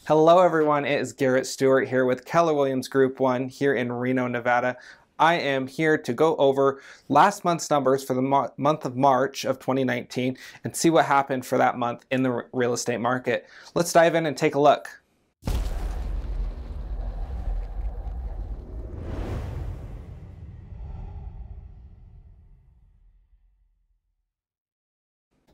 Hello everyone, it is Garrett Stewart here with Keller Williams Group 1 here in Reno, Nevada. I am here to go over last month's numbers for the month of March of 2019 and see what happened for that month in the real estate market. Let's dive in and take a look.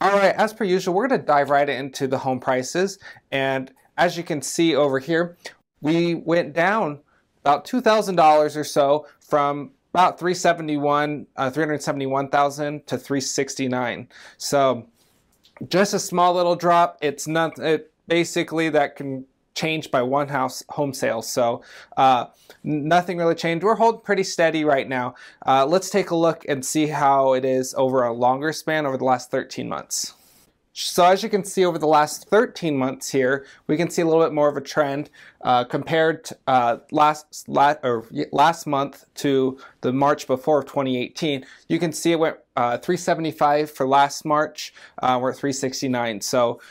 All right, as per usual, we're going to dive right into the home prices, and as you can see over here, we went down about $2,000 or so from about 371,000 to 369. So just a small little drop. It's not basically that can change by one home sale. So nothing really changed. We're holding pretty steady right now. Let's take a look and see how it is over a longer span over the last 13 months. So as you can see over the last 13 months here, we can see a little bit more of a trend compared to last month to the March before of 2018. You can see it went 375 for last March. We're at 369. So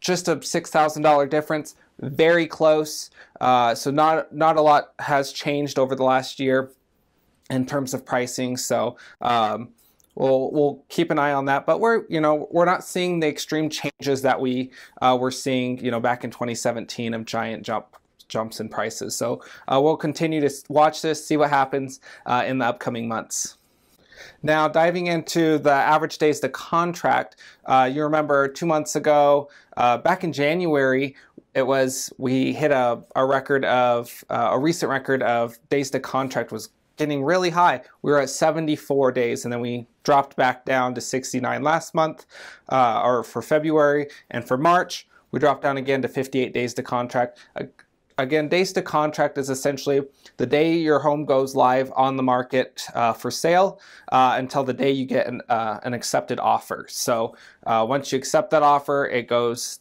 just a $6,000 difference, very close. So not a lot has changed over the last year in terms of pricing. So we'll keep an eye on that, but we're not seeing the extreme changes that we were seeing back in 2017 of giant jumps in prices. So we'll continue to watch this, see what happens in the upcoming months. Now diving into the average days to contract, you remember 2 months ago, back in January, we hit a recent record of days to contract was getting really high. We were at 74 days, and then we dropped back down to 69 last month, or for February, and for March, we dropped down again to 58 days to contract. Again, days to contract is essentially the day your home goes live on the market for sale until the day you get an accepted offer. So once you accept that offer,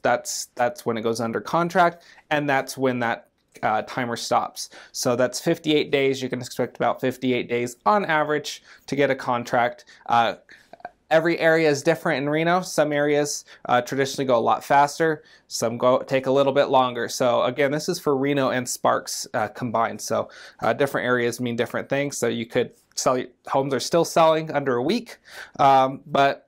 that's when it goes under contract, and that's when that timer stops. So that's 58 days. You can expect about 58 days on average to get a contract. Every area is different in Reno. Some areas traditionally go a lot faster. Some take a little bit longer. So again, this is for Reno and Sparks combined. So different areas mean different things. So you could sell homes are still selling under a week, but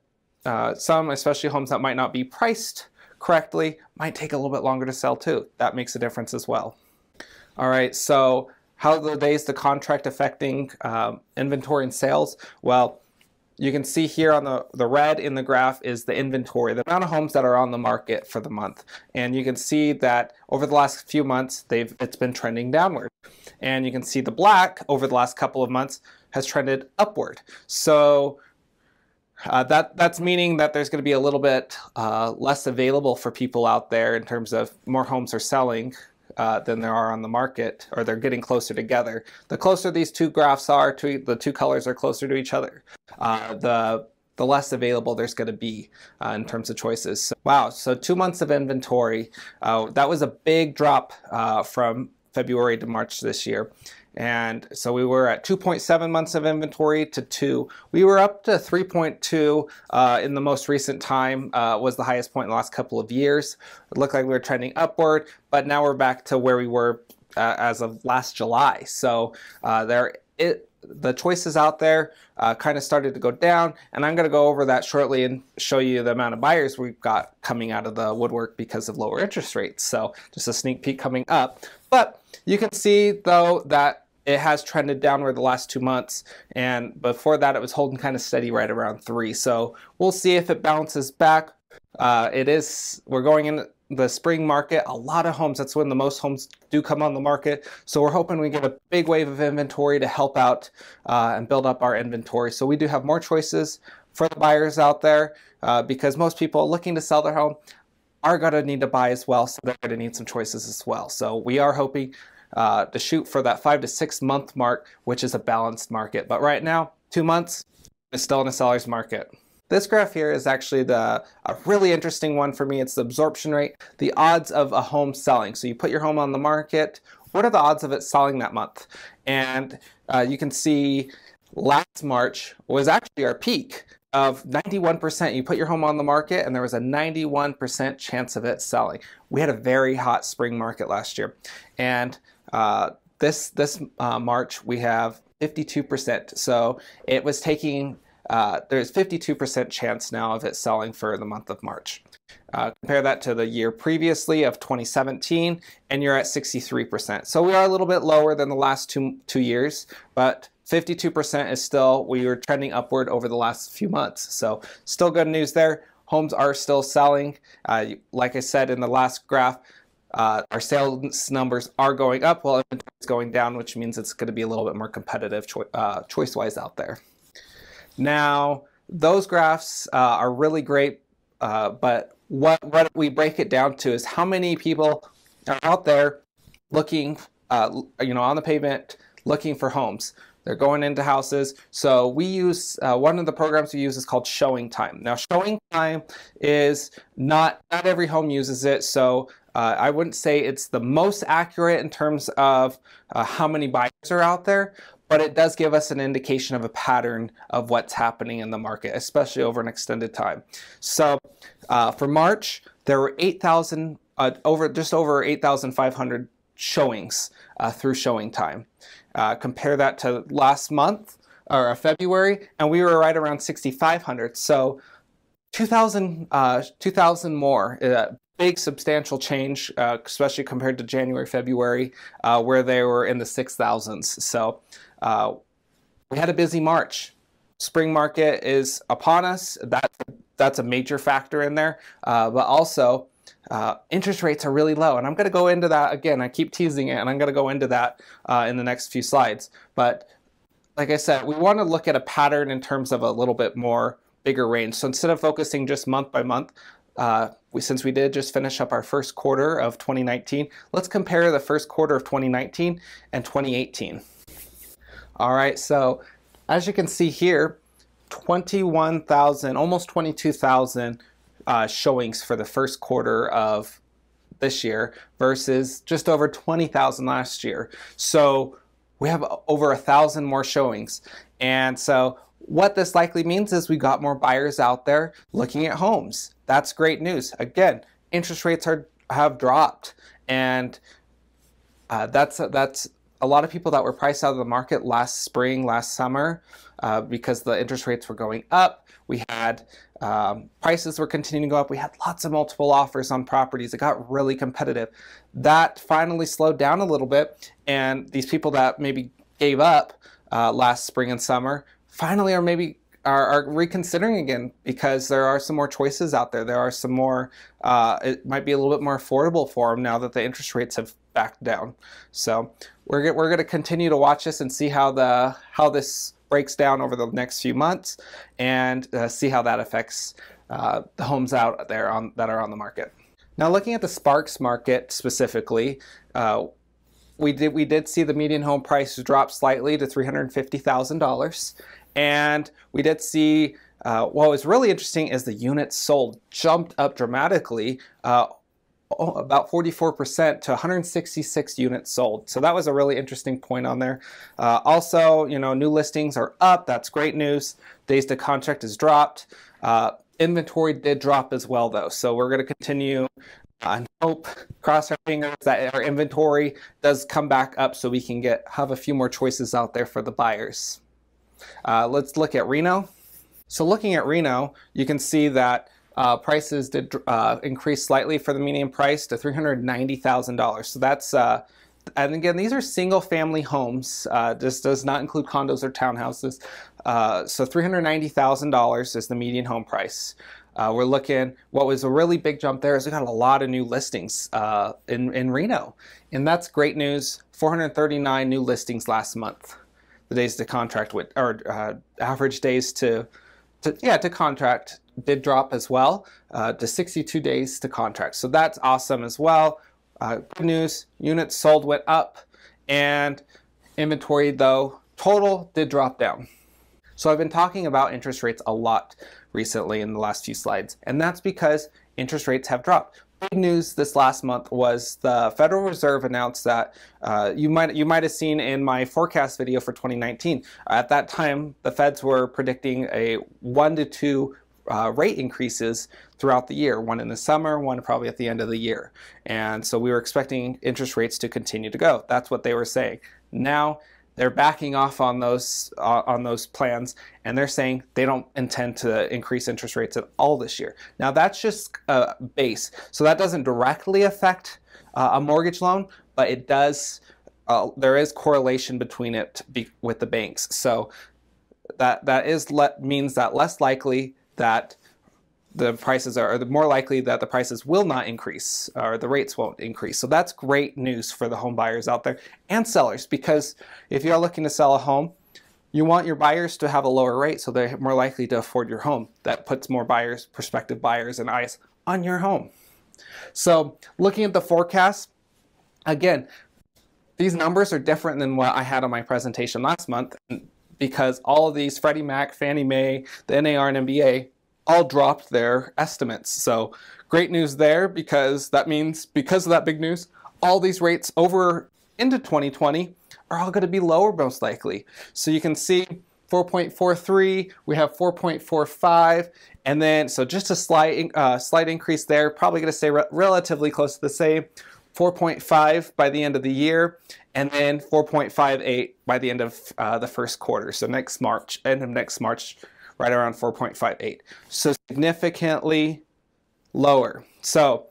some, especially homes that might not be priced correctly, might take a little bit longer to sell too. That makes a difference as well. All right, so how are the days to contract affecting inventory and sales? Well, you can see here on the red in the graph is the inventory, the amount of homes that are on the market for the month. And you can see that over the last few months, it's been trending downward. And you can see the black over the last couple of months has trended upward. So that's meaning that there's going to be a little bit less available for people out there in terms of more homes are selling than there are on the market, or they're getting closer together. The closer these two graphs are, the two colors are closer to each other, the less available there's going to be in terms of choices. So, wow, so 2 months of inventory. That was a big drop from February to March this year. And so we were at 2.7 months of inventory to 2. We were up to 3.2 in the most recent time, was the highest point in the last couple of years. It looked like we were trending upward, but now we're back to where we were as of last July. So the choices out there kind of started to go down, and I'm going to go over that shortly and show you the amount of buyers we've got coming out of the woodwork because of lower interest rates. So just a sneak peek coming up. But you can see, though, that it has trended downward the last 2 months, and before that it was holding kind of steady right around 3. So we'll see if it bounces back. We're going in the spring market, a lot of homes. That's when the most homes do come on the market. So we're hoping we get a big wave of inventory to help out and build up our inventory. So we do have more choices for the buyers out there because most people looking to sell their home are going to need to buy as well. So they're going to need some choices as well. So we are hoping to shoot for that 5 to 6 month mark, which is a balanced market. But right now, 2 months is still in a seller's market. This graph here is actually a really interesting one for me. It's the absorption rate, the odds of a home selling. So you put your home on the market, what are the odds of it selling that month? And you can see last March was actually our peak. of 91%. You put your home on the market and there was a 91% chance of it selling. We had a very hot spring market last year. And this March we have 52%. So it was taking, there's 52% chance now of it selling for the month of March. Compare that to the year previously of 2017, and you're at 63%. So we are a little bit lower than the last two years, but 52% is still, we were trending upward over the last few months. So still good news there. Homes are still selling. Like I said in the last graph, our sales numbers are going up while inventory is going down, which means it's going to be a little bit more competitive choice-wise out there. Now, those graphs are really great, but what we break it down to is how many people are out there looking, on the pavement, looking for homes. They're going into houses. So we use, one of the programs we use is called Showing Time. Now, Showing Time is not every home uses it. So I wouldn't say it's the most accurate in terms of how many buyers are out there, but it does give us an indication of a pattern of what's happening in the market, especially over an extended time. So for March, there were just over 8,500 showings through Showing Time. Compare that to last month or February, and we were right around 6,500. So 2,000 more. Big substantial change, especially compared to January, February, where they were in the 6,000s. So we had a busy March. Spring market is upon us. That's a major factor in there, but also interest rates are really low, and I'm going to go into that again. I keep teasing it, and I'm going to go into that in the next few slides. But like I said, we want to look at a pattern in terms of a little bit more bigger range. So instead of focusing just month by month, since we did just finish up our first quarter of 2019, let's compare the first quarter of 2019 and 2018. All right, so as you can see here, 21,000, almost 22,000 showings for the first quarter of this year versus just over 20,000 last year. So we have over 1,000 more showings. And so what this likely means is we got more buyers out there looking at homes. That's great news. Again, interest rates have dropped, and that's a lot of people that were priced out of the market last spring, last summer, because the interest rates were going up. We had prices were continuing to go up. We had lots of multiple offers on properties. It got really competitive. That finally slowed down a little bit, and these people that maybe gave up last spring and summer finally are reconsidering again, because there are some more choices out there. There are some more, it might be a little bit more affordable for them now that the interest rates have backed down. So we're going to continue to watch this and see how this breaks down over the next few months, and see how that affects the homes out there that are on the market. Now, looking at the Sparks market specifically, we did see the median home price drop slightly to $350,000, and we did see what was really interesting is the units sold jumped up dramatically, about 44% to 166 units sold. So that was a really interesting point on there. Also, new listings are up. That's great news. Days to contract has dropped. Inventory did drop as well, though. So we're going to continue and hope, cross our fingers, that our inventory does come back up so we can have a few more choices out there for the buyers. Let's look at Reno. So looking at Reno, you can see that prices did increase slightly for the median price to $390,000. So that's, and again, these are single family homes. This does not include condos or townhouses. So $390,000 is the median home price. We're looking, what was a really big jump there is we got a lot of new listings in Reno. And that's great news. 439 new listings last month. The days to contract average days to contract did drop as well to 62 days to contract. So that's awesome as well. Good news, units sold went up, and inventory, though, total did drop down. So I've been talking about interest rates a lot recently in the last few slides, and that's because interest rates have dropped. big news this last month was the Federal Reserve announced that you might have seen in my forecast video for 2019. At that time, the Feds were predicting a 1 to 2 rate increases throughout the year, one in the summer, one probably at the end of the year. And so we were expecting interest rates to continue to go. That's what they were saying. Now they're backing off on those plans, and they're saying they don't intend to increase interest rates at all this year. Now that's just a base, so that doesn't directly affect a mortgage loan, but it does. There is correlation between it with the banks, so that means that less likely that the prices are, or the more likely that the prices will not increase, or the rates won't increase. So that's great news for the home buyers out there and sellers, because if you're looking to sell a home, you want your buyers to have a lower rate so they're more likely to afford your home. That puts more buyers, prospective buyers, and eyes on your home. So looking at the forecast, again, these numbers are different than what I had on my presentation last month, because all of these, Freddie Mac, Fannie Mae, the NAR, and MBA, all dropped their estimates. So great news there, because that means, because of that big news, all these rates over into 2020 are all going to be lower most likely. So you can see 4.43, we have 4.45, and then so just a slight increase there, probably going to stay relatively close to the same. 4.5 by the end of the year, and then 4.58 by the end of the first quarter. So next March, end of next March, right around 4.58. So significantly lower. So,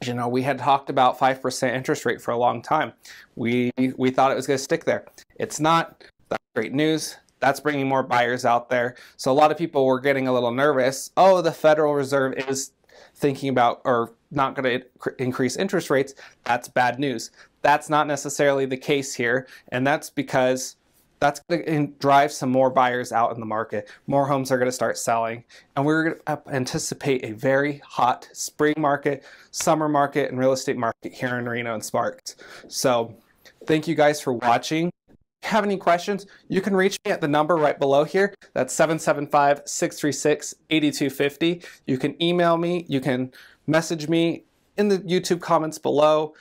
you know, we had talked about 5% interest rate for a long time. We thought it was going to stick there. It's not. That's great news. That's bringing more buyers out there. So a lot of people were getting a little nervous. Oh, the Federal Reserve is thinking about, or not going to increase interest rates. That's bad news. That's not necessarily the case here, and that's because that's going to drive some more buyers out in the market. More homes are going to start selling, and we're going to anticipate a very hot spring market, summer market, and real estate market here in Reno and Sparks. So thank you guys for watching. If you have any questions, you can reach me at the number right below here. That's 775-636-8250. You can email me. You can message me in the YouTube comments below.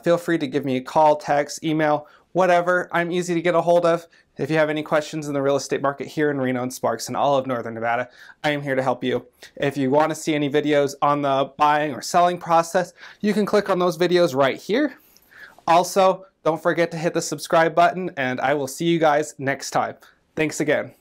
Feel free to give me a call, text, email, whatever. I'm easy to get a hold of. If you have any questions in the real estate market here in Reno and Sparks and all of Northern Nevada, I am here to help you. If you want to see any videos on the buying or selling process, you can click on those videos right here. Also, don't forget to hit the subscribe button, and I will see you guys next time. Thanks again.